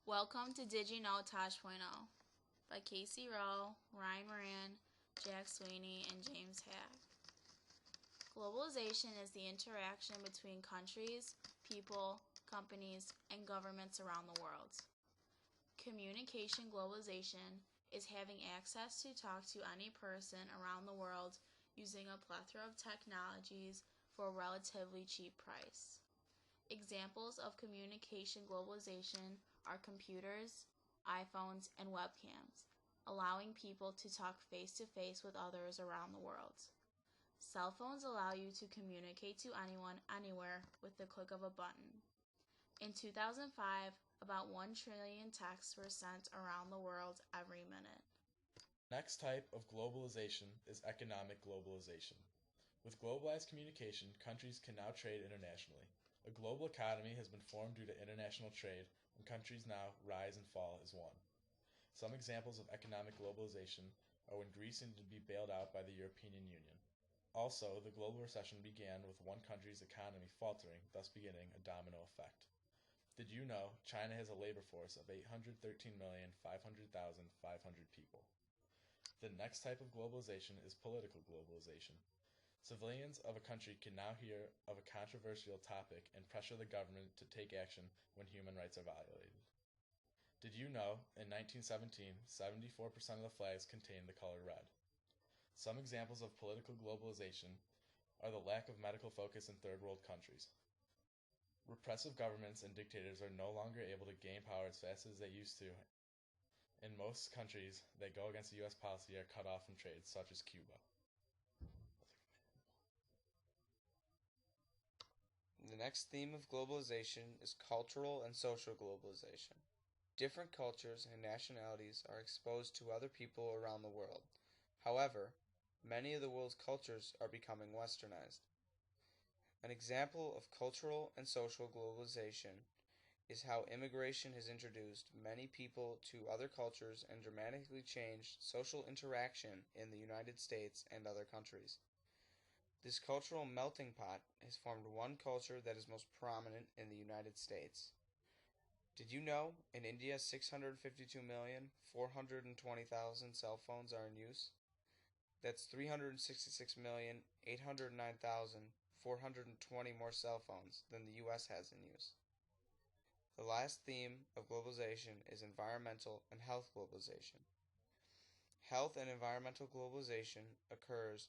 Welcome to Did You Know Tosh.0 by Casey Rowe, Ryan Moran, Jack Sweeney, and James Hack. Globalization is the interaction between countries, people, companies, and governments around the world. Communication globalization is having access to talk to any person around the world using a plethora of technologies for a relatively cheap price. Examples of communication globalization are computers, iPhones, and webcams, allowing people to talk face-to-face with others around the world. Cell phones allow you to communicate to anyone, anywhere, with the click of a button. In 2005, about 1 trillion texts were sent around the world every minute. Next type of globalization is economic globalization. With globalized communication, countries can now trade internationally. A global economy has been formed due to international trade, and countries now rise and fall as one. Some examples of economic globalization are when Greece needed to be bailed out by the European Union. Also, the global recession began with one country's economy faltering, thus beginning a domino effect. Did you know China has a labor force of 813,500,500 people? The next type of globalization is political globalization. Civilians of a country can now hear of a controversial topic and pressure the government to take action when human rights are violated. Did you know, in 1917, 74% of the flags contained the color red? Some examples of political globalization are the lack of medical focus in third world countries. Repressive governments and dictators are no longer able to gain power as fast as they used to. In most countries that go against the U.S. policy are cut off from trade, such as Cuba. The next theme of globalization is cultural and social globalization. Different cultures and nationalities are exposed to other people around the world. However, many of the world's cultures are becoming westernized. An example of cultural and social globalization is how immigration has introduced many people to other cultures and dramatically changed social interaction in the United States and other countries. This cultural melting pot has formed one culture that is most prominent in the United States. Did you know in India 652,420,000 cell phones are in use? That's 366,809,420 more cell phones than the US has in use. The last theme of globalization is environmental and health globalization. Health and environmental globalization occurs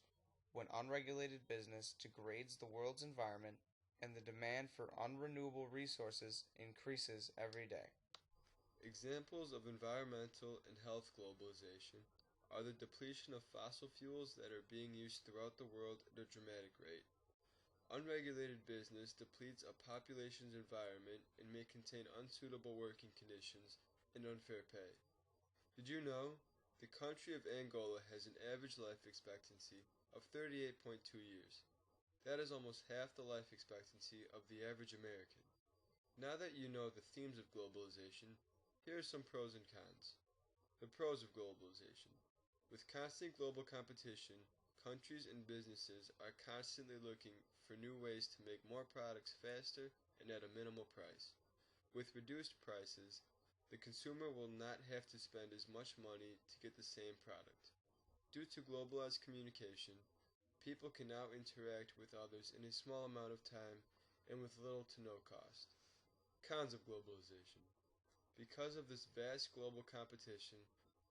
when unregulated business degrades the world's environment and the demand for unrenewable resources increases every day. Examples of environmental and health globalization are the depletion of fossil fuels that are being used throughout the world at a dramatic rate. Unregulated business depletes a population's environment and may contain unsuitable working conditions and unfair pay. Did you know the country of Angola has an average life expectancy of 38.2 years? That is almost half the life expectancy of the average American. Now that you know the themes of globalization, here are some pros and cons. The pros of globalization. With constant global competition, countries and businesses are constantly looking for new ways to make more products faster and at a minimal price. With reduced prices, the consumer will not have to spend as much money to get the same product. Due to globalized communication, people can now interact with others in a small amount of time and with little to no cost. Cons of globalization. Because of this vast global competition,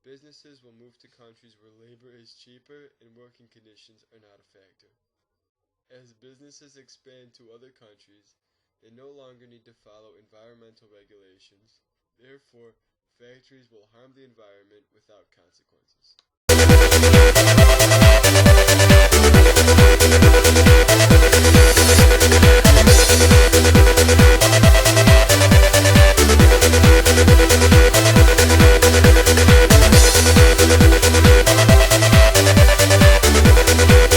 businesses will move to countries where labor is cheaper and working conditions are not a factor. As businesses expand to other countries, they no longer need to follow environmental regulations. Therefore, factories will harm the environment without consequences.